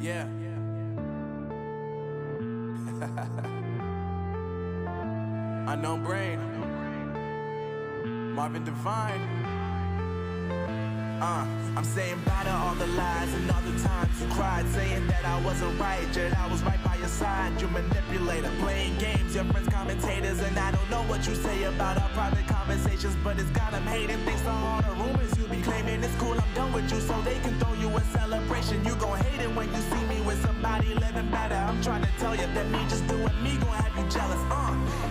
Yeah. Unknown Brain, Marvin Divine. I'm saying bye to all the lies and all the times you cried, saying that I wasn't right, yet I was right by your side. You manipulator, playing games, your friends commentators, and I don't know what you say about our private conversations, but it's got them hating. Thanks to all the rumors you be claiming. It's cool, I'm done with you, so they can throw you a celebration. You gon' hate it when you see me with somebody living better. I'm trying to tell you that me just doing me gon' have you jealous.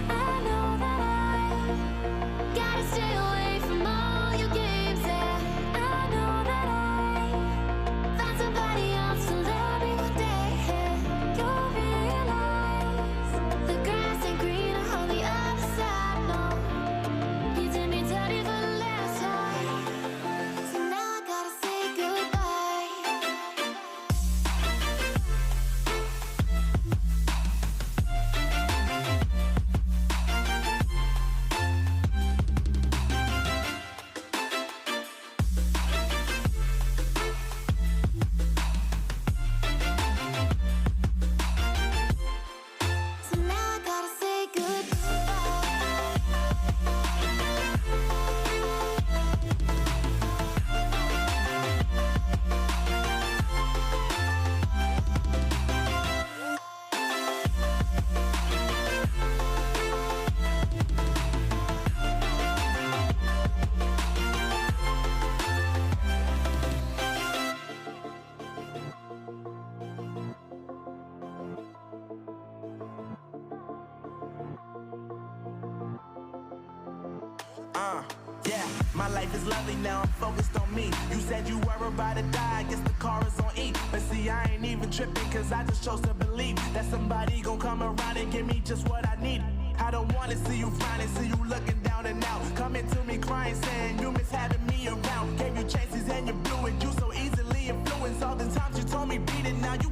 I know that I gotta stay away from all your games, yeah. I know that I found somebody else to love me one day, yeah. You'll realize the grass ain't greener on the other side, no. You did me dirty for the last time, so now I gotta say goodbye. So now I gotta say Yeah, my life is lovely now, I'm focused on me. You said you were about to die, I guess the car is on E. But see, I ain't even tripping, cause I just chose to believe that somebody gon' come around and give me just what I need. I don't wanna see you finding, see you looking down and out, coming to me crying, saying you miss having me around. Gave you chances and you blew it, you so easily influenced. All the times you told me beat it, now you